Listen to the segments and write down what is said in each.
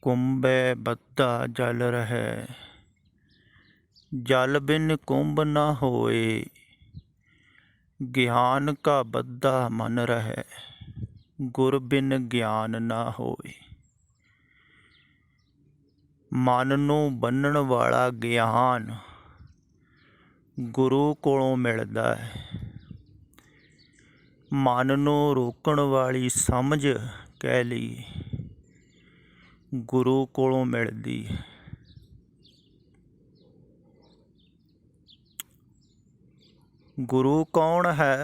कुंभे बद्धा जल रहे, जल बिन कुंभ न होए। ज्ञान का बद्धा मन रहे, गुर बिन ज्ञान न होए। मन नूं बन्नण वाला ज्ञान गुरु कोलों मिलदा है। मन नूं रोकण वाली समझ कह लईए गुरु कोलों मिलदी है। गुरु कौन है?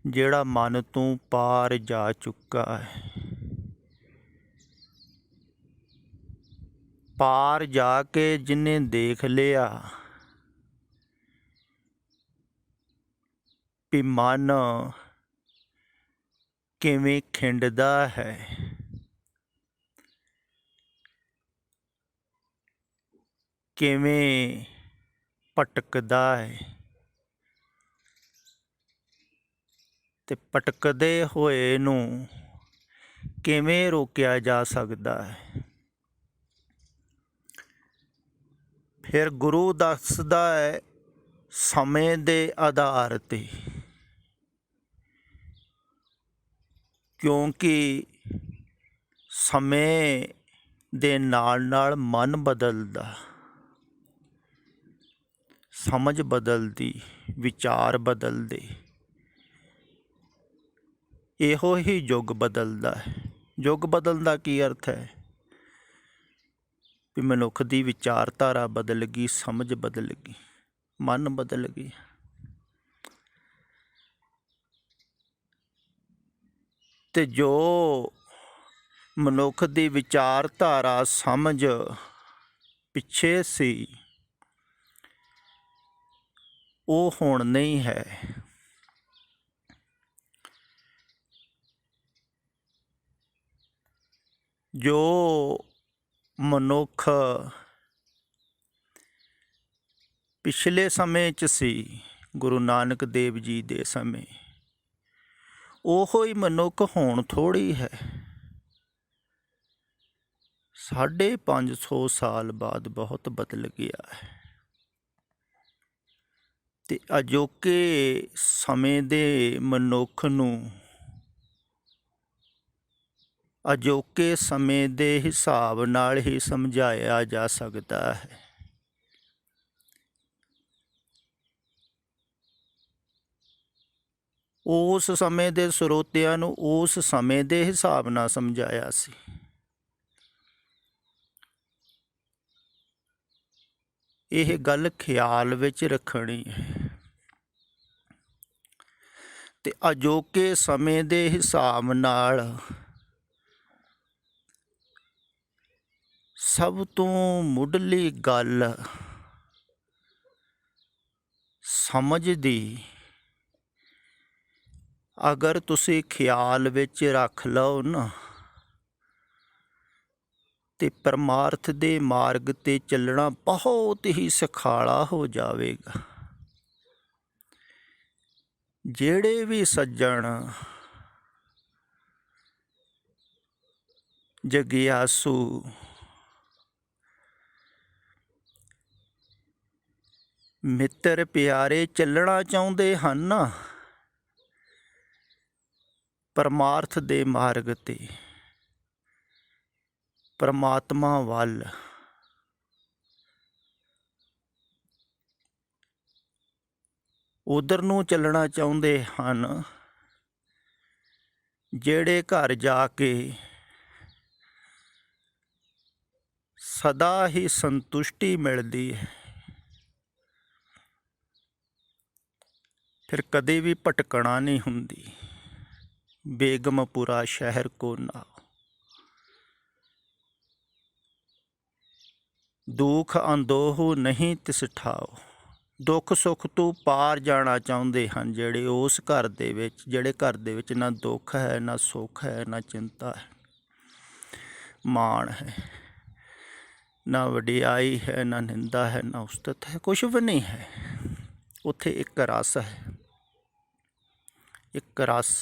जिहड़ा मन तों पार जा चुका है। पार जाके जिन्हें देख लिया भी मन किवें खिंडदा है, किवें भटकदा है, ते भटकदे होए नूं किवें रोकिया जा सकदा है। फिर गुरु दसदा है समय दे आधार ते, क्योंकि समय दे नाल नाल मन बदलदा, समझ बदलदी, विचार बदलदे, इहो ही युग बदलदा है। युग बदलण दा की अर्थ है भी मनुख की विचारधारा बदल गई, समझ बदल गई, मन बदल गई। ते जो मनुख की विचारधारा समझ पिछे सी वो हुण नहीं है। जो मनुख पिछले समय च सी, गुरु नानक देव जी दे समय, ओहो ही मनुख हुण थोड़ी है। 550 साल बाद बहुत बदल गया है। ते अजोके समय दे मनुख नूं अजोके समय दे हिसाब नाल ही समझाया जा सकता है। उस समय दे ਸਰੋਤਿਆਂ ਨੂੰ उस समय दे हिसाब नाल समझाया सी। यह गल ख्याल विच रखनी है। ते अजोके समय दे हिसाब नाल सब तो मुढ़ली गल समझ दी अगर तुसी ख्याल विच रख लो ना, ते परमार्थ दे मार्ग ते चलना बहुत ही सुखाला हो जाएगा। जेड़े भी सज्जण जगियासू मित्र प्यारे चलना चाहुंदे हन ना परमार्थ दे मार्ग ते, परमात्मा वल, उधर नूं चलना चाहुंदे हन, जेड़े घर जाके सदा ही संतुष्टि मिलती है, फिर कदे भी भटकना नहीं हुंदी। बेगमपुरा शहर को नाओ, दुख अंदोह नहीं तिस ठाओ। दुख सुख तो पार जाना चाहुंदे हन जेड़े उस घर दे विच, जेड़े घर दे विच ना दुख है, ना सुख है, ना चिंता है, मान है, ना वडियाई है, ना निंदा है, ना उस्तत है, कुछ भी नहीं है। उत्थे एक रस है, एक रस।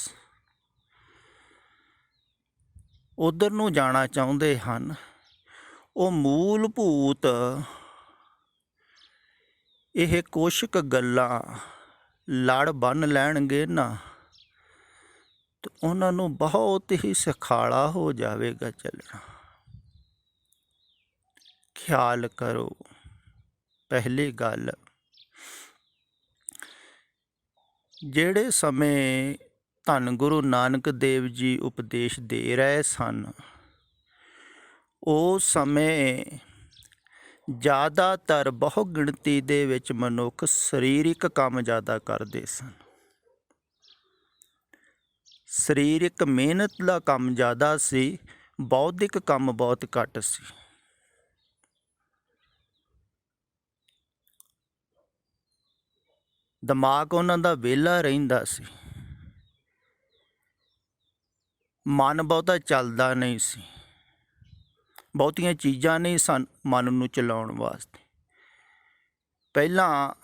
ਉਧਰ ਨੂੰ ਜਾਣਾ ਚਾਹੁੰਦੇ ਹਨ, ਉਹ ਮੂਲ ਭੂਤ ਇਹ ਕੁਛ ਕੁ ਗੱਲਾਂ ਲੜ ਬੰਨ੍ਹ ਲੈਣਗੇ ਨਾ, ਤੇ ਉਹਨਾਂ ਨੂੰ ਬਹੁਤ ਹੀ ਸੁਖਾਲਾ ਹੋ ਜਾਵੇਗਾ ਚੱਲਣਾ। ਖਿਆਲ ਕਰੋ, ਪਹਿਲੀ ਗੱਲ, ਜਿਹੜੇ ਸਮੇਂ ਧੰਨ ਗੁਰੂ ਨਾਨਕ ਦੇਵ ਜੀ ਉਪਦੇਸ਼ ਦੇ ਰਹੇ ਸਨ, ਉਸ ਸਮੇਂ ਜ਼ਿਆਦਾਤਰ ਬਹੁ ਗਿਣਤੀ ਦੇ ਵਿੱਚ ਮਨੁੱਖ ਸਰੀਰਕ ਕੰਮ ਜ਼ਿਆਦਾ ਕਰਦੇ ਸਨ। ਸਰੀਰਕ ਮਿਹਨਤ ਦਾ ਕੰਮ ਜ਼ਿਆਦਾ ਸੀ, ਬੌਧਿਕ ਕੰਮ ਬਹੁਤ ਘੱਟ ਸੀ। ਦਿਮਾਗ ਉਹਨਾਂ ਦਾ ਵਿਹਲਾ ਰਹਿੰਦਾ ਸੀ, ਮਨ ਬਹੁਤਾ ਚੱਲਦਾ ਨਹੀਂ ਸੀ, ਬਹੁਤੀਆਂ ਚੀਜ਼ਾਂ ਨਹੀਂ ਸਨ ਮਨ ਨੂੰ ਚਲਾਉਣ ਵਾਸਤੇ। ਪਹਿਲਾਂ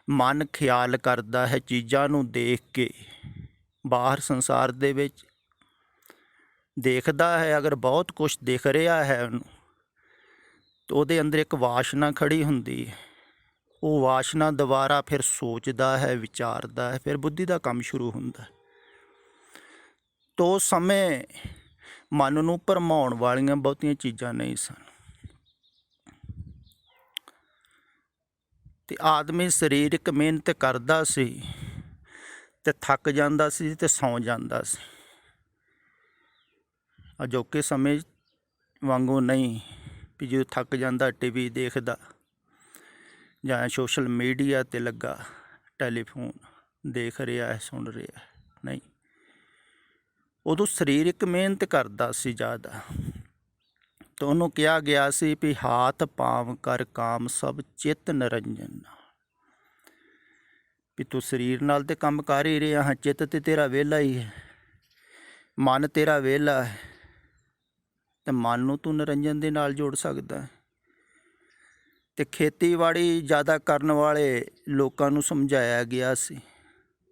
ਮਨ ਖਿਆਲ ਕਰਦਾ ਹੈ ਚੀਜ਼ਾਂ ਨੂੰ ਦੇਖ ਕੇ, ਬਾਹਰ ਸੰਸਾਰ ਦੇ ਵਿੱਚ ਦੇਖਦਾ ਹੈ, ਅਗਰ ਬਹੁਤ ਕੁਛ ਦਿਖ ਰਿਹਾ ਹੈ ਉਹਨੂੰ, ਤਾਂ ਉਹਦੇ ਅੰਦਰ ਇੱਕ ਵਾਸ਼ਨਾ ਖੜੀ ਹੁੰਦੀ ਹੈ। ਉਹ ਵਾਸ਼ਨਾ ਦੁਬਾਰਾ ਫਿਰ ਸੋਚਦਾ ਹੈ, ਵਿਚਾਰਦਾ ਹੈ, ਫਿਰ ਬੁੱਧੀ ਦਾ ਕੰਮ ਸ਼ੁਰੂ ਹੁੰਦਾ ਹੈ। ਤੋ ਉਸ ਸਮੇਂ ਮਨ ਨੂੰ ਭਰਮਾਉਣ ਵਾਲੀਆਂ ਬਹੁਤੀਆਂ ਚੀਜ਼ਾਂ ਨਹੀਂ ਸਨ, ਅਤੇ ਆਦਮੀ ਸਰੀਰਕ ਮਿਹਨਤ ਕਰਦਾ ਸੀ ਅਤੇ ਥੱਕ ਜਾਂਦਾ ਸੀ ਅਤੇ ਸੌਂ ਜਾਂਦਾ ਸੀ। ਅਜੋਕੇ ਸਮੇਂ ਵਾਂਗੂ ਨਹੀਂ ਵੀ ਜਦੋਂ ਥੱਕ ਜਾਂਦਾ ਟੀਵੀ ਦੇਖਦਾ ਜਾਂ ਸੋਸ਼ਲ ਮੀਡੀਆ 'ਤੇ ਲੱਗਾ, ਟੈਲੀਫੋਨ ਦੇਖ ਰਿਹਾ ਹੈ, ਸੁਣ ਰਿਹਾ ਹੈ, ਨਹੀਂ। ਉਦੋਂ ਸਰੀਰਕ ਮਿਹਨਤ ਕਰਦਾ ਸੀ ਜ਼ਿਆਦਾ। ਤਾਂ ਉਹਨੂੰ ਕਿਹਾ ਗਿਆ ਸੀ ਵੀ ਹਾਥ ਪਾਂਵ ਕਰ ਕਾਮ ਸਭ ਚਿੱਤ ਨਿਰੰਜਨ, ਵੀ ਤੂੰ ਸਰੀਰ ਨਾਲ ਤਾਂ ਕੰਮ ਕਰ ਹੀ ਰਿਹਾ ਹਾਂ, ਚਿੱਤ ਤਾਂ ਤੇਰਾ ਵਿਹਲਾ ਹੀ ਹੈ, ਮਨ ਤੇਰਾ ਵਿਹਲਾ ਹੈ, ਅਤੇ ਮਨ ਨੂੰ ਤੂੰ ਨਿਰੰਜਨ ਦੇ ਨਾਲ ਜੋੜ ਸਕਦਾ ਹੈ। ਅਤੇ ਖੇਤੀਬਾੜੀ ਜ਼ਿਆਦਾ ਕਰਨ ਵਾਲੇ ਲੋਕਾਂ ਨੂੰ ਸਮਝਾਇਆ ਗਿਆ ਸੀ,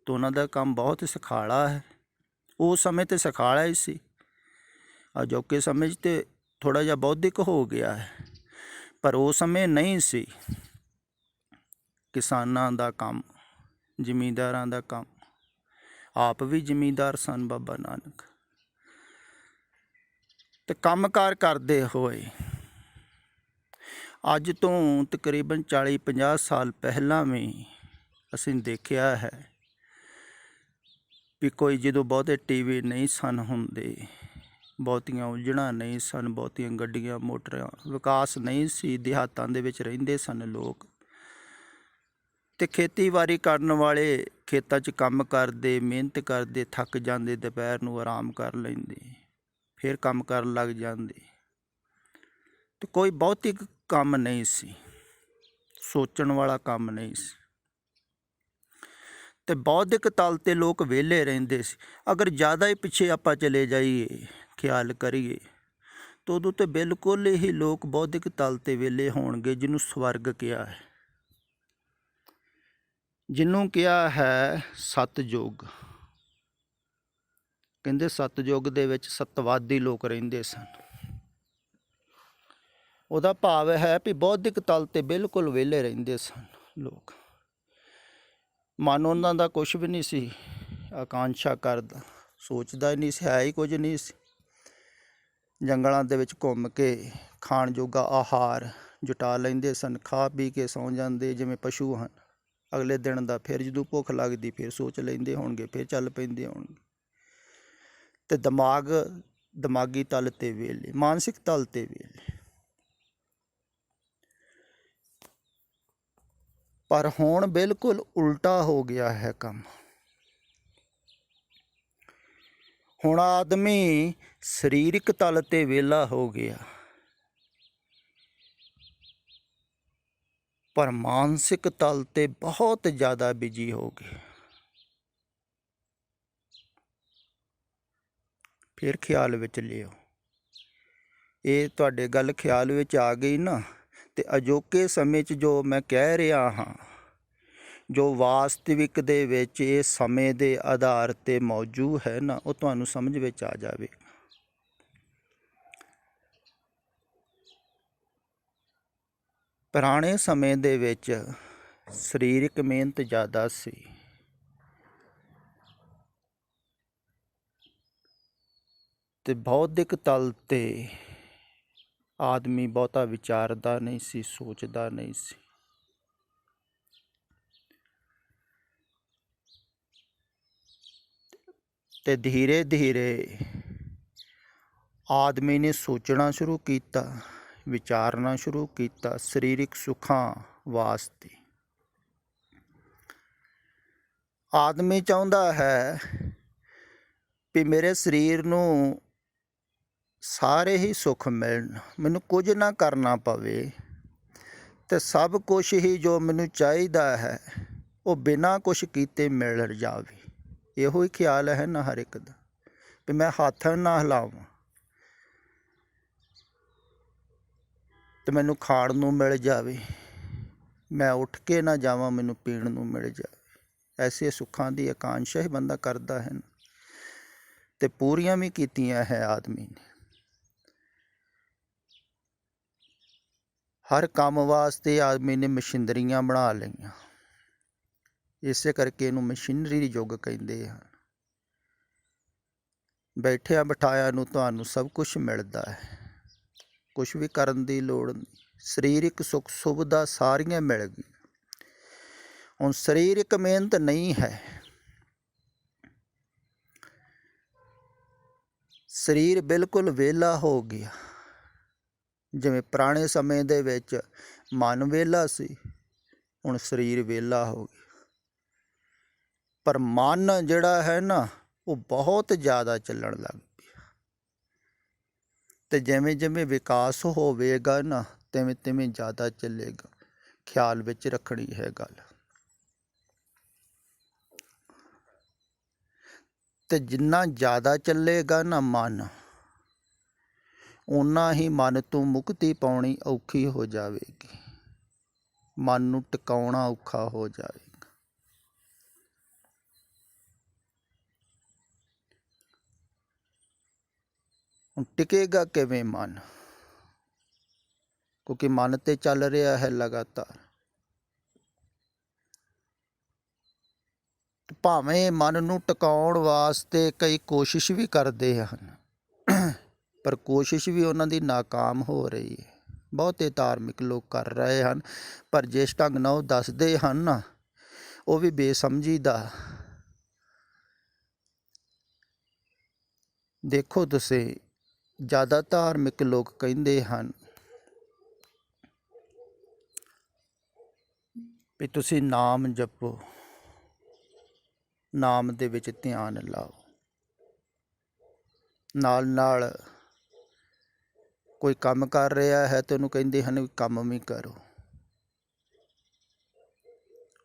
ਤਾਂ ਉਹਨਾਂ ਦਾ ਕੰਮ ਬਹੁਤ ਸੁਖਾਲਾ ਹੈ। ਉਸ ਸਮੇਂ 'ਤੇ ਸੁਖਾਲਾ ਹੀ ਸੀ, ਅਜੋਕੇ ਸਮੇਂ 'ਚ ਤਾਂ ਥੋੜ੍ਹਾ ਜਿਹਾ ਬੌਧਿਕ ਹੋ ਗਿਆ ਹੈ, ਪਰ ਉਸ ਸਮੇਂ ਨਹੀਂ ਸੀ। ਕਿਸਾਨਾਂ ਦਾ ਕੰਮ, ਜ਼ਿਮੀਂਦਾਰਾਂ ਦਾ ਕੰਮ, ਆਪ ਵੀ ਜ਼ਿਮੀਂਦਾਰ ਸਨ ਬਾਬਾ ਨਾਨਕ, ਅਤੇ ਕੰਮਕਾਰ ਕਰਦੇ ਹੋਏ ਅੱਜ ਤੋਂ ਤਕਰੀਬਨ 40-50 ਸਾਲ ਪਹਿਲਾਂ ਵੀ ਅਸੀਂ ਦੇਖਿਆ ਹੈ ਵੀ ਕੋਈ ਜਦੋਂ ਬਹੁਤੇ ਟੀਵੀ ਨਹੀਂ ਸਨ ਹੁੰਦੇ, ਬਹੁਤੀਆਂ ਉਲਝਣਾਂ ਨਹੀਂ ਸਨ, ਬਹੁਤੀਆਂ ਗੱਡੀਆਂ ਮੋਟਰਾਂ, ਵਿਕਾਸ ਨਹੀਂ ਸੀ, ਦਿਹਾਤਾਂ ਦੇ ਵਿੱਚ ਰਹਿੰਦੇ ਸਨ ਲੋਕ, ਅਤੇ ਖੇਤੀਬਾੜੀ ਕਰਨ ਵਾਲੇ ਖੇਤਾਂ 'ਚ ਕੰਮ ਕਰਦੇ, ਮਿਹਨਤ ਕਰਦੇ, ਥੱਕ ਜਾਂਦੇ, ਦੁਪਹਿਰ ਨੂੰ ਆਰਾਮ ਕਰ ਲੈਂਦੇ, ਫਿਰ ਕੰਮ ਕਰਨ ਲੱਗ ਜਾਂਦੇ, ਅਤੇ ਕੋਈ ਬਹੁਤੀ ਕੰਮ ਨਹੀਂ ਸੀ, ਸੋਚਣ ਵਾਲਾ ਕੰਮ ਨਹੀਂ ਸੀ, ਅਤੇ ਬੌਧਿਕ ਤਲ 'ਤੇ ਲੋਕ ਵਿਹਲੇ ਰਹਿੰਦੇ ਸੀ। ਅਗਰ ਜ਼ਿਆਦਾ ਹੀ ਪਿੱਛੇ ਆਪਾਂ ਚਲੇ ਜਾਈਏ, ਖਿਆਲ ਕਰੀਏ, ਤਾਂ ਉਦੋਂ ਤਾਂ ਬਿਲਕੁਲ ਹੀ ਲੋਕ ਬੌਧਿਕ ਤਲ 'ਤੇ ਵਿਹਲੇ ਹੋਣਗੇ, ਜਿਹਨੂੰ ਸਵਰਗ ਕਿਹਾ ਹੈ, ਜਿਹਨੂੰ ਕਿਹਾ ਹੈ ਸਤਯੁਗ। ਕਹਿੰਦੇ ਸਤਯੁਗ ਦੇ ਵਿੱਚ ਸਤਵਾਦੀ ਲੋਕ ਰਹਿੰਦੇ ਸਨ। ਉਹਦਾ ਭਾਵ ਹੈ ਵੀ ਬੌਧਿਕ ਤਲ 'ਤੇ ਬਿਲਕੁਲ ਵਿਹਲੇ ਰਹਿੰਦੇ ਸਨ ਲੋਕ, ਮਨ ਉਹਨਾਂ ਦਾ ਕੁਛ ਵੀ ਨਹੀਂ ਸੀ ਆਕਾਂਸ਼ਾ ਕਰਦਾ, ਸੋਚਦਾ ਹੀ ਨਹੀਂ ਸੀ, ਹੈ ਹੀ ਕੁਝ ਨਹੀਂ ਸੀ। ਜੰਗਲਾਂ ਦੇ ਵਿੱਚ ਘੁੰਮ ਕੇ ਖਾਣ ਜੋਗਾ ਆਹਾਰ ਜੁਟਾ ਲੈਂਦੇ ਸਨ, ਖਾ ਪੀ ਕੇ ਸੌਂ ਜਾਂਦੇ ਜਿਵੇਂ ਪਸ਼ੂ ਹਨ। ਅਗਲੇ ਦਿਨ ਦਾ ਫਿਰ ਜਦੋਂ ਭੁੱਖ ਲੱਗਦੀ ਫਿਰ ਸੋਚ ਲੈਂਦੇ ਹੋਣਗੇ, ਫਿਰ ਚੱਲ ਪੈਂਦੇ ਹੋਣਗੇ। ਅਤੇ ਦਿਮਾਗੀ ਤਲ 'ਤੇ ਵਿਹਲੇ, ਮਾਨਸਿਕ ਤਲ 'ਤੇ ਵਿਹਲੇ। ਪਰ ਹੁਣ ਬਿਲਕੁਲ ਉਲਟਾ ਹੋ ਗਿਆ ਹੈ ਕੰਮ। ਹੁਣ ਆਦਮੀ ਸਰੀਰਕ ਤਲ 'ਤੇ ਵਿਹਲਾ ਹੋ ਗਿਆ, ਪਰ ਮਾਨਸਿਕ ਤਲ 'ਤੇ ਬਹੁਤ ਜ਼ਿਆਦਾ ਬਿਜੀ ਹੋ ਗਏ। ਫਿਰ ਖਿਆਲ ਵਿੱਚ ਲਿਓ, ਇਹ ਤੁਹਾਡੇ ਗੱਲ ਖਿਆਲ ਵਿੱਚ ਆ ਗਈ ਨਾ, ਅਤੇ ਅਜੋਕੇ ਸਮੇਂ 'ਚ ਜੋ ਮੈਂ ਕਹਿ ਰਿਹਾ ਹਾਂ, ਜੋ ਵਾਸਤਵਿਕ ਦੇ ਵਿੱਚ ਇਹ ਸਮੇਂ ਦੇ ਆਧਾਰ 'ਤੇ ਮੌਜੂਦ ਹੈ ਨਾ, ਉਹ ਤੁਹਾਨੂੰ ਸਮਝ ਵਿੱਚ ਆ ਜਾਵੇ। ਪੁਰਾਣੇ ਸਮੇਂ ਦੇ ਵਿੱਚ ਸਰੀਰਕ ਮਿਹਨਤ ਜ਼ਿਆਦਾ ਸੀ। ਤੇ ਬੌਧਿਕ ਤਲ 'ਤੇ ਆਦਮੀ ਬਹੁਤਾ ਵਿਚਾਰਦਾ ਨਹੀਂ ਸੀ, ਸੋਚਦਾ ਨਹੀਂ ਸੀ। ਤੇ ਧੀਰੇ ਧੀਰੇ ਆਦਮੀ ਨੇ ਸੋਚਣਾ ਸ਼ੁਰੂ ਕੀਤਾ, ਵਿਚਾਰਨਾ ਸ਼ੁਰੂ ਕੀਤਾ ਸਰੀਰਕ ਸੁੱਖਾਂ ਵਾਸਤੇ। ਆਦਮੀ ਚਾਹੁੰਦਾ ਹੈ ਵੀ ਮੇਰੇ ਸਰੀਰ ਨੂੰ ਸਾਰੇ ਹੀ ਸੁੱਖ ਮਿਲਣ, ਮੈਨੂੰ ਕੁਝ ਨਾ ਕਰਨਾ ਪਵੇ ਅਤੇ ਸਭ ਕੁਛ ਹੀ ਜੋ ਮੈਨੂੰ ਚਾਹੀਦਾ ਹੈ ਉਹ ਬਿਨਾਂ ਕੁਛ ਕੀਤੇ ਮਿਲ ਜਾਵੇ। ਇਹੋ ਹੀ ਖਿਆਲ ਹੈ ਨਾ ਹਰ ਇੱਕ ਦਾ, ਵੀ ਮੈਂ ਹੱਥ ਨਾ ਹਿਲਾਵਾਂ ਅਤੇ ਮੈਨੂੰ ਖਾਣ ਨੂੰ ਮਿਲ ਜਾਵੇ, ਮੈਂ ਉੱਠ ਕੇ ਨਾ ਜਾਵਾਂ ਮੈਨੂੰ ਪੀਣ ਨੂੰ ਮਿਲ ਜਾਵੇ। ਐਸੇ ਸੁੱਖਾਂ ਦੀ ਆਕਾਂਸ਼ਾ ਹੀ ਬੰਦਾ ਕਰਦਾ ਹੈ ਅਤੇ ਪੂਰੀਆਂ ਵੀ ਕੀਤੀਆਂ ਹੈ ਆਦਮੀ ਨੇ। ਹਰ ਕੰਮ ਵਾਸਤੇ ਆਦਮੀ ਨੇ ਮਸ਼ੀਨਰੀਆਂ ਬਣਾ ਲਈਆਂ, ਇਸੇ ਕਰਕੇ ਇਹਨੂੰ ਮਸ਼ੀਨਰੀ ਯੁੱਗ ਕਹਿੰਦੇ ਹਨ। ਬੈਠਿਆਂ ਬਿਠਾਇਆਂ ਨੂੰ ਤੁਹਾਨੂੰ ਸਭ ਕੁਛ ਮਿਲਦਾ ਹੈ, ਕੁਛ ਵੀ ਕਰਨ ਦੀ ਲੋੜ ਨਹੀਂ। ਸਰੀਰਕ ਸੁੱਖ ਸੁਵਿਧਾ ਸਾਰੀਆਂ ਮਿਲ ਗਈਆਂ। ਹੁਣ ਸਰੀਰਕ ਮਿਹਨਤ ਨਹੀਂ ਹੈ, ਸਰੀਰ ਬਿਲਕੁਲ ਵਿਹਲਾ ਹੋ ਗਿਆ। ਜਿਵੇਂ ਪੁਰਾਣੇ ਸਮੇਂ ਦੇ ਵਿੱਚ ਮਨ ਵਿਹਲਾ ਸੀ, ਹੁਣ ਸਰੀਰ ਵਿਹਲਾ ਹੋ ਗਿਆ। ਪਰ ਮਨ ਜਿਹੜਾ ਹੈ ਨਾ ਉਹ ਬਹੁਤ ਜ਼ਿਆਦਾ ਚੱਲਣ ਲੱਗ ਪਿਆ। ਅਤੇ ਜਿਵੇਂ ਜਿਵੇਂ ਵਿਕਾਸ ਹੋਵੇਗਾ ਨਾ ਤਿਵੇਂ ਤਿਵੇਂ ਜ਼ਿਆਦਾ ਚੱਲੇਗਾ। ਖਿਆਲ ਵਿੱਚ ਰੱਖਣੀ ਹੈ ਗੱਲ। ਅਤੇ ਜਿੰਨਾ ਜ਼ਿਆਦਾ ਚੱਲੇਗਾ ਨਾ ਮਨ, ਓਨਾ ਹੀ ਮਨ ਤੋਂ ਮੁਕਤੀ ਪਾਉਣੀ ਔਖੀ ਹੋ ਜਾਵੇਗੀ, ਮਨ ਨੂੰ ਟਿਕਾਉਣਾ ਔਖਾ ਹੋ ਜਾਵੇਗਾ। ਹੁਣ ਟਿਕੇਗਾ ਕਿਵੇਂ ਮਨ? ਕਿਉਂਕਿ ਮਨ ਤੇ ਚੱਲ ਰਿਹਾ ਹੈ ਲਗਾਤਾਰ। ਭਾਵੇਂ ਮਨ ਨੂੰ ਟਿਕਾਉਣ ਵਾਸਤੇ ਕਈ ਕੋਸ਼ਿਸ਼ ਵੀ ਕਰਦੇ ਹਨ, ਪਰ ਕੋਸ਼ਿਸ਼ ਵੀ ਉਹਨਾਂ ਦੀ ਨਾਕਾਮ ਹੋ ਰਹੀ ਹੈ। ਬਹੁਤੇ ਧਾਰਮਿਕ ਲੋਕ ਕਰ ਰਹੇ ਹਨ, ਪਰ ਜਿਸ ਢੰਗ ਨਾਲ ਉਹ ਦੱਸਦੇ ਹਨ ਨਾ ਉਹ ਵੀ ਬੇਸਮਝੀ ਦਾ। ਦੇਖੋ ਤੁਸੀਂ, ਜ਼ਿਆਦਾ ਧਾਰਮਿਕ ਲੋਕ ਕਹਿੰਦੇ ਹਨ ਵੀ ਤੁਸੀਂ ਨਾਮ ਜਪੋ, ਨਾਮ ਦੇ ਵਿੱਚ ਧਿਆਨ ਲਾਓ। ਨਾਲ ਨਾਲ ਕੋਈ ਕੰਮ ਕਰ ਰਿਹਾ ਹੈ ਤੇ ਉਹਨੂੰ ਕਹਿੰਦੇ ਹਨ ਵੀ ਕੰਮ ਵੀ ਕਰੋ।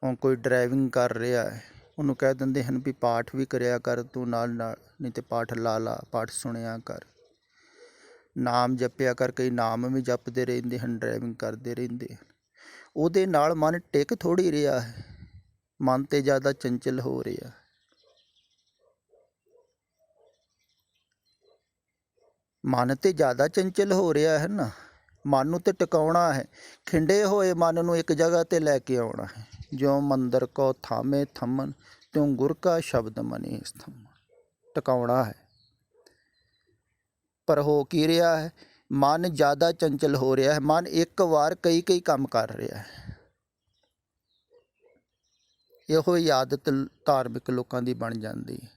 ਹੁਣ ਕੋਈ ਡਰਾਈਵਿੰਗ ਕਰ ਰਿਹਾ ਹੈ, ਉਹਨੂੰ ਕਹਿ ਦਿੰਦੇ ਹਨ ਵੀ ਪਾਠ ਵੀ ਕਰਿਆ ਕਰ ਤੂੰ ਨਾਲ ਨਾਲ, ਨਹੀਂ ਤਾਂ ਪਾਠ ਲਾ ਪਾਠ ਸੁਣਿਆ ਕਰ, ਨਾਮ ਜਪਿਆ ਕਰ। ਕਈ ਨਾਮ ਵੀ ਜਪਦੇ ਰਹਿੰਦੇ ਹਨ, ਡਰਾਈਵਿੰਗ ਕਰਦੇ ਰਹਿੰਦੇ ਹਨ। ਉਹਦੇ ਨਾਲ ਮਨ ਟਿਕ ਥੋੜ੍ਹੀ ਰਿਹਾ ਹੈ, ਮਨ ਤੇ ਜ਼ਿਆਦਾ ਚੰਚਲ ਹੋ ਰਿਹਾ। ਮਨ ਤੇ ਜ਼ਿਆਦਾ ਚੰਚਲ ਹੋ ਰਿਹਾ ਹੈ ਨਾ। ਮਨ ਨੂੰ ਤੇ ਟਿਕਾਉਣਾ ਹੈ, ਖਿੰਡੇ ਹੋਏ ਮਨ ਨੂੰ ਇੱਕ ਜਗ੍ਹਾ 'ਤੇ ਲੈ ਕੇ ਆਉਣਾ ਹੈ। ਜਿਉਂ ਮੰਦਰ ਕੋ ਥਾਮੇ ਥੰਮਨ, ਤਿਉਂ ਗੁਰ ਕਾ ਸ਼ਬਦ ਮਨਿ ਸਥੰਮਨ। ਟਿਕਾਉਣਾ ਹੈ, ਪਰ ਹੋ ਕੀ ਰਿਹਾ ਹੈ? ਮਨ ਜ਼ਿਆਦਾ ਚੰਚਲ ਹੋ ਰਿਹਾ ਹੈ। ਮਨ ਇੱਕ ਵਾਰ ਕਈ ਕਈ ਕੰਮ ਕਰ ਰਿਹਾ ਹੈ। ਇਹੋ ਹੀ ਆਦਤ ਧਾਰਮਿਕ ਲੋਕਾਂ ਦੀ ਬਣ ਜਾਂਦੀ ਹੈ।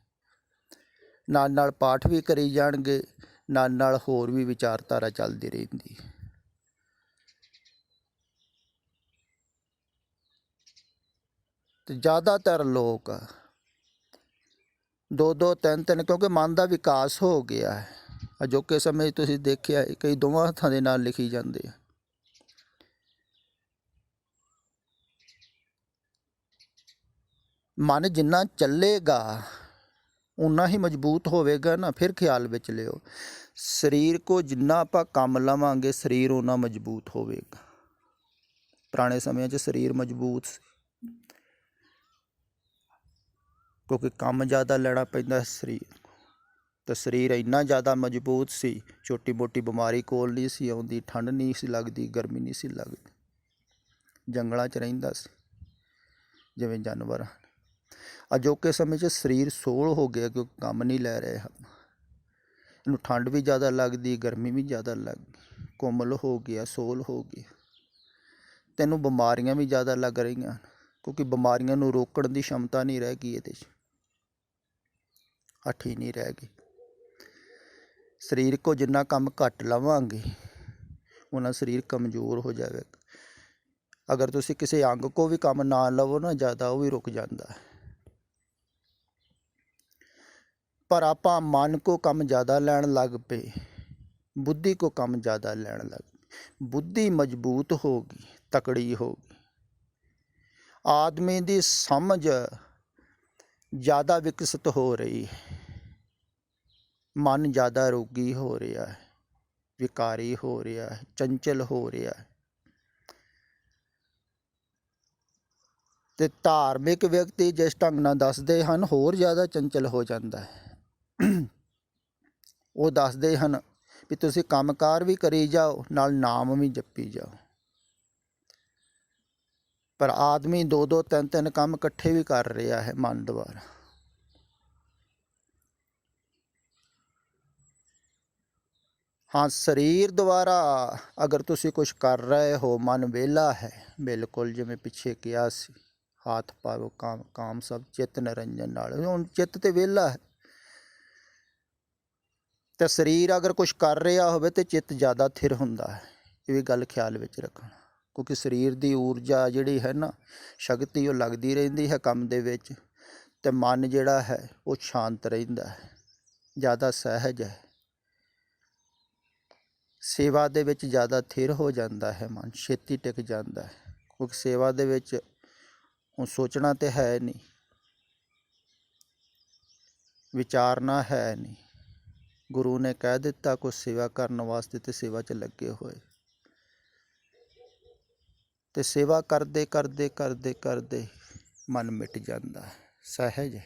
ਨਾਲ ਨਾਲ ਪਾਠ ਵੀ ਕਰੀ ਜਾਣਗੇ, ਨਾਲ ਨਾਲ ਹੋਰ ਵੀ ਵਿਚਾਰਧਾਰਾ ਚੱਲਦੀ ਰਹਿੰਦੀ। ਅਤੇ ਜ਼ਿਆਦਾਤਰ ਲੋਕ 2-2 3-3, ਕਿਉਂਕਿ ਮਨ ਦਾ ਵਿਕਾਸ ਹੋ ਗਿਆ ਹੈ। ਅਜੋਕੇ ਸਮੇਂ 'ਚ ਤੁਸੀਂ ਦੇਖਿਆ ਕਈ ਦੋਵਾਂ ਹੱਥਾਂ ਦੇ ਨਾਲ ਲਿਖੀ ਜਾਂਦੇ ਆ। ਮਨ ਜਿੰਨਾ ਚੱਲੇਗਾ ਓਨਾ ਹੀ ਮਜ਼ਬੂਤ ਹੋਵੇਗਾ ਨਾ। ਫਿਰ ਖਿਆਲ ਵਿੱਚ ਲਿਓ, ਸਰੀਰ ਕੋ ਜਿੰਨਾ ਆਪਾਂ ਕੰਮ ਲਵਾਂਗੇ ਸਰੀਰ ਓਨਾ ਮਜ਼ਬੂਤ ਹੋਵੇਗਾ। ਪੁਰਾਣੇ ਸਮਿਆਂ 'ਚ ਸਰੀਰ ਮਜ਼ਬੂਤ ਸੀ, ਕਿਉਂਕਿ ਕੰਮ ਜ਼ਿਆਦਾ ਲੈਣਾ ਪੈਂਦਾ ਸਰੀਰ, ਅਤੇ ਸਰੀਰ ਇੰਨਾ ਜ਼ਿਆਦਾ ਮਜ਼ਬੂਤ ਸੀ ਛੋਟੀ ਮੋਟੀ ਬਿਮਾਰੀ ਕੋਲ ਨਹੀਂ ਸੀ ਆਉਂਦੀ, ਠੰਡ ਨਹੀਂ ਸੀ ਲੱਗਦੀ, ਗਰਮੀ ਨਹੀਂ ਸੀ ਲੱਗਦੀ। ਜੰਗਲਾਂ 'ਚ ਰਹਿੰਦਾ ਸੀ ਜਿਵੇਂ ਜਾਨਵਰ ਹਨ। ਅਜੋਕੇ ਸਮੇਂ 'ਚ ਸਰੀਰ ਸੋਹਲ ਹੋ ਗਿਆ ਕਿਉਂਕਿ ਕੰਮ ਨਹੀਂ ਲੈ ਰਹੇ ਹਨ। ਇਹਨੂੰ ਠੰਡ ਵੀ ਜ਼ਿਆਦਾ ਲੱਗਦੀ, ਗਰਮੀ ਵੀ ਜ਼ਿਆਦਾ ਲੱਗਦੀ, ਕੋਮਲ ਹੋ ਗਿਆ, ਸੋਹਲ ਹੋ ਗਿਆ। ਤੈਨੂੰ ਬਿਮਾਰੀਆਂ ਵੀ ਜ਼ਿਆਦਾ ਲੱਗ ਰਹੀਆਂ ਕਿਉਂਕਿ ਬਿਮਾਰੀਆਂ ਨੂੰ ਰੋਕਣ ਦੀ ਸ਼ਮਤਾ ਨਹੀਂ ਰਹਿ ਗਈ, ਇਹਦੇ 'ਚ ਹੱਠੀ ਨਹੀਂ ਰਹਿ ਗਈ। ਸਰੀਰ ਕੋ ਜਿੰਨਾ ਕੰਮ ਘੱਟ ਲਵਾਂਗੇ ਉਹਨਾਂ ਸਰੀਰ ਕਮਜ਼ੋਰ ਹੋ ਜਾਵੇਗਾ। ਅਗਰ ਤੁਸੀਂ ਕਿਸੇ ਅੰਗ ਕੋ ਵੀ ਕੰਮ ਨਾ ਲਵੋ ਨਾ ਜ਼ਿਆਦਾ, ਉਹ ਵੀ ਰੁਕ ਜਾਂਦਾ ਹੈ। ਪਰ ਆਪਾਂ ਮਨ ਕੋ ਕੰਮ ਜ਼ਿਆਦਾ ਲੈਣ ਲੱਗ ਪਏ, ਬੁੱਧੀ ਕੋ ਕੰਮ ਜ਼ਿਆਦਾ ਲੈਣ ਲੱਗ ਪਏ। ਬੁੱਧੀ ਮਜ਼ਬੂਤ ਹੋ ਗਈ, ਤਕੜੀ ਹੋ ਗਈ। ਆਦਮੀ ਦੀ ਸਮਝ ਜ਼ਿਆਦਾ ਵਿਕਸਿਤ ਹੋ ਰਹੀ ਹੈ। ਮਨ ਜ਼ਿਆਦਾ ਰੋਗੀ ਹੋ ਰਿਹਾ ਹੈ, ਵਿਕਾਰੀ ਹੋ ਰਿਹਾ ਹੈ, ਚੰਚਲ ਹੋ ਰਿਹਾ ਹੈ। ਅਤੇ ਧਾਰਮਿਕ ਵਿਅਕਤੀ ਜਿਸ ਢੰਗ ਨਾਲ ਦੱਸਦੇ ਹਨ ਹੋਰ ਜ਼ਿਆਦਾ ਚੰਚਲ ਹੋ ਜਾਂਦਾ ਹੈ। ਉਹ ਦੱਸਦੇ ਹਨ ਵੀ ਤੁਸੀਂ ਕੰਮਕਾਰ ਵੀ ਕਰੀ ਜਾਓ, ਨਾਲ ਨਾਮ ਵੀ ਜਪੀ ਜਾਓ। ਪਰ ਆਦਮੀ 2-2 3-3 ਕੰਮ ਇਕੱਠੇ ਵੀ ਕਰ ਰਿਹਾ ਹੈ ਮਨ ਦੁਆਰਾ। ਹਾਂ, ਸਰੀਰ ਦੁਆਰਾ ਅਗਰ ਤੁਸੀਂ ਕੁਛ ਕਰ ਰਹੇ ਹੋ, ਮਨ ਵਿਹਲਾ ਹੈ ਬਿਲਕੁਲ, ਜਿਵੇਂ ਪਿੱਛੇ ਕਿਹਾ ਸੀ, ਹੱਥ ਪਾਓ ਕਾਮ ਸਭ ਚਿੱਤ ਨਿਰੰਜਨ ਨਾਲ। ਹੁਣ ਚਿੱਤ ਤੇ ਵਿਹਲਾ ਹੈ ਅਤੇ ਸਰੀਰ ਅਗਰ ਕੁਛ ਕਰ ਰਿਹਾ ਹੋਵੇ ਤਾਂ ਚਿੱਤ ਜ਼ਿਆਦਾ ਥਿਰ ਹੁੰਦਾ ਹੈ। ਇਹ ਵੀ ਗੱਲ ਖਿਆਲ ਵਿੱਚ ਰੱਖਣਾ, ਕਿਉਂਕਿ ਸਰੀਰ ਦੀ ਊਰਜਾ ਜਿਹੜੀ ਹੈ ਨਾ, ਸ਼ਕਤੀ, ਉਹ ਲੱਗਦੀ ਰਹਿੰਦੀ ਹੈ ਕੰਮ ਦੇ ਵਿੱਚ, ਅਤੇ ਮਨ ਜਿਹੜਾ ਹੈ ਉਹ ਸ਼ਾਂਤ ਰਹਿੰਦਾ ਹੈ, ਜ਼ਿਆਦਾ ਸਹਿਜ ਹੈ। ਸੇਵਾ ਦੇ ਵਿੱਚ ਜ਼ਿਆਦਾ ਥਿਰ ਹੋ ਜਾਂਦਾ ਹੈ ਮਨ, ਛੇਤੀ ਟਿਕ ਜਾਂਦਾ ਹੈ। ਕਿਉਂਕਿ ਸੇਵਾ ਦੇ ਵਿੱਚ ਹੁਣ ਸੋਚਣਾ ਤਾਂ ਹੈ ਨਹੀਂ, ਵਿਚਾਰਨਾ ਹੈ ਨਹੀਂ। ਗੁਰੂ ਨੇ ਕਹਿ ਦਿੱਤਾ ਕੁਛ ਸੇਵਾ ਕਰਨ ਵਾਸਤੇ ਅਤੇ ਸੇਵਾ 'ਚ ਲੱਗੇ ਹੋਏ, ਅਤੇ ਸੇਵਾ ਕਰਦੇ ਕਰਦੇ ਕਰਦੇ ਕਰਦੇ ਮਨ ਮਿਟ ਜਾਂਦਾ ਹੈ, ਸਹਿਜ ਹੈ।